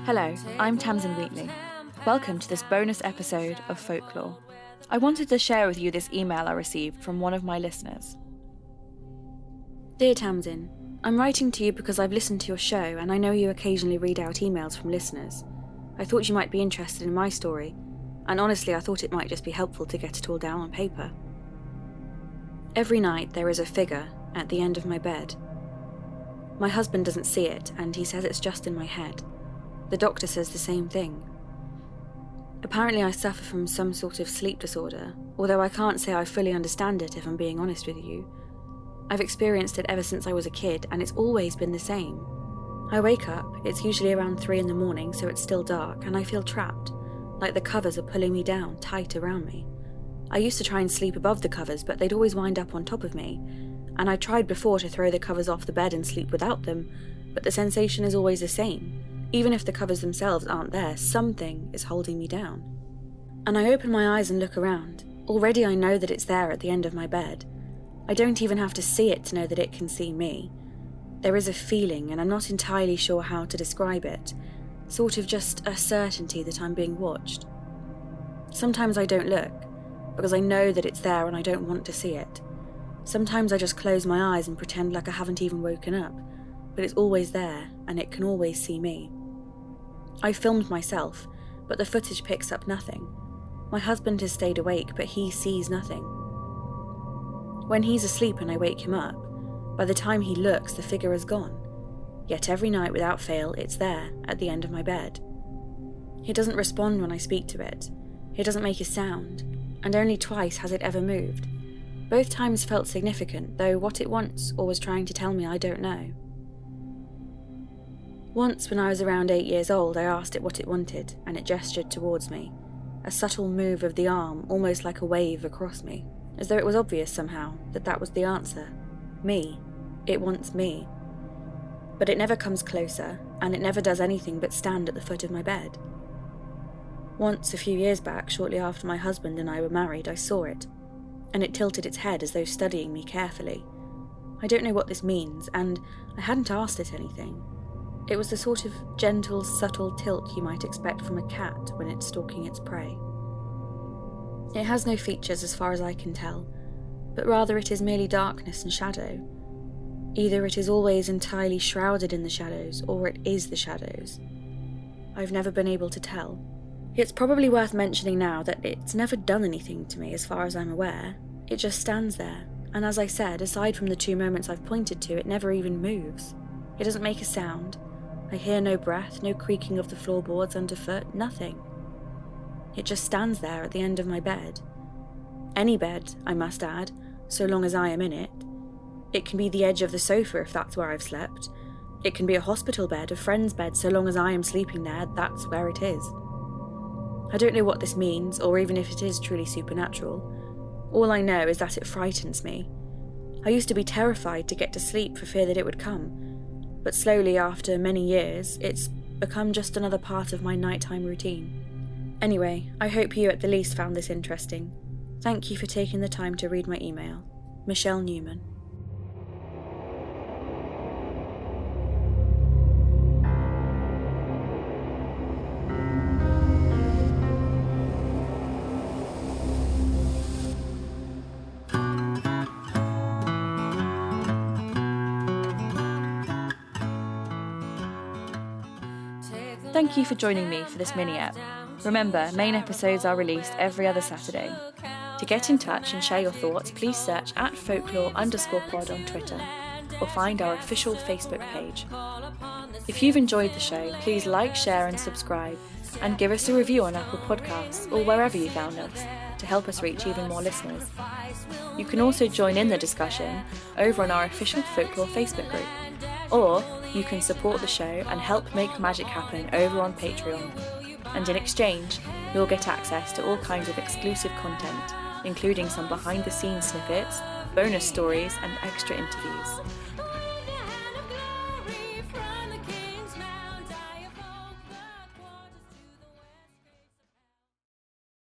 Hello, I'm Tamsin Wheatley. Welcome to this bonus episode of Folklore. I wanted to share with you this email I received from one of my listeners. Dear Tamsin, I'm writing to you because I've listened to your show and I know you occasionally read out emails from listeners. I thought you might be interested in my story, and honestly I thought it might just be helpful to get it all down on paper. Every night there is a figure at the end of my bed. My husband doesn't see it and he says it's just in my head. The doctor says the same thing. Apparently I suffer from some sort of sleep disorder, although I can't say I fully understand it if I'm being honest with you. I've experienced it ever since I was a kid and it's always been the same. I wake up, it's usually around 3 in the morning so it's still dark, and I feel trapped, like the covers are pulling me down tight around me. I used to try and sleep above the covers, but they'd always wind up on top of me, and I tried before to throw the covers off the bed and sleep without them, but the sensation is always the same. Even if the covers themselves aren't there, something is holding me down. And I open my eyes and look around. Already I know that it's there at the end of my bed. I don't even have to see it to know that it can see me. There is a feeling, and I'm not entirely sure how to describe it. Sort of just a certainty that I'm being watched. Sometimes I don't look, because I know that it's there and I don't want to see it. Sometimes I just close my eyes and pretend like I haven't even woken up, but it's always there and it can always see me. I filmed myself, but the footage picks up nothing. My husband has stayed awake, but he sees nothing. When he's asleep and I wake him up, by the time he looks, the figure is gone. Yet every night without fail, it's there, at the end of my bed. He doesn't respond when I speak to it. He doesn't make a sound, and only twice has it ever moved. Both times felt significant, though what it wants or was trying to tell me I don't know. Once, when I was around 8 years old, I asked it what it wanted, and it gestured towards me. A subtle move of the arm, almost like a wave across me, as though it was obvious somehow that that was the answer. Me. It wants me. But it never comes closer, and it never does anything but stand at the foot of my bed. Once, a few years back, shortly after my husband and I were married, I saw it, and it tilted its head as though studying me carefully. I don't know what this means, and I hadn't asked it anything. It was the sort of gentle, subtle tilt you might expect from a cat when it's stalking its prey. It has no features as far as I can tell, but rather it is merely darkness and shadow. Either it is always entirely shrouded in the shadows, or it is the shadows. I've never been able to tell. It's probably worth mentioning now that it's never done anything to me as far as I'm aware. It just stands there, and as I said, aside from the 2 moments I've pointed to, it never even moves. It doesn't make a sound. I hear no breath, no creaking of the floorboards underfoot, nothing. It just stands there at the end of my bed. Any bed, I must add, so long as I am in it. It can be the edge of the sofa if that's where I've slept. It can be a hospital bed, a friend's bed, so long as I am sleeping there, that's where it is. I don't know what this means, or even if it is truly supernatural. All I know is that it frightens me. I used to be terrified to get to sleep for fear that it would come. But slowly, after many years, it's become just another part of my nighttime routine. Anyway, I hope you at the least found this interesting. Thank you for taking the time to read my email. Michelle Newman. Thank you for joining me for this mini-ep. Remember, main episodes are released every other Saturday. To get in touch and share your thoughts, please search @folklore_pod on Twitter, or find our official Facebook page. If you've enjoyed the show, please like, share and subscribe, and give us a review on Apple Podcasts or wherever you found us, to help us reach even more listeners. You can also join in the discussion over on our official Folklore Facebook group, or you can support the show and help make magic happen over on Patreon. And in exchange, you'll get access to all kinds of exclusive content, including some behind-the-scenes snippets, bonus stories, and extra interviews.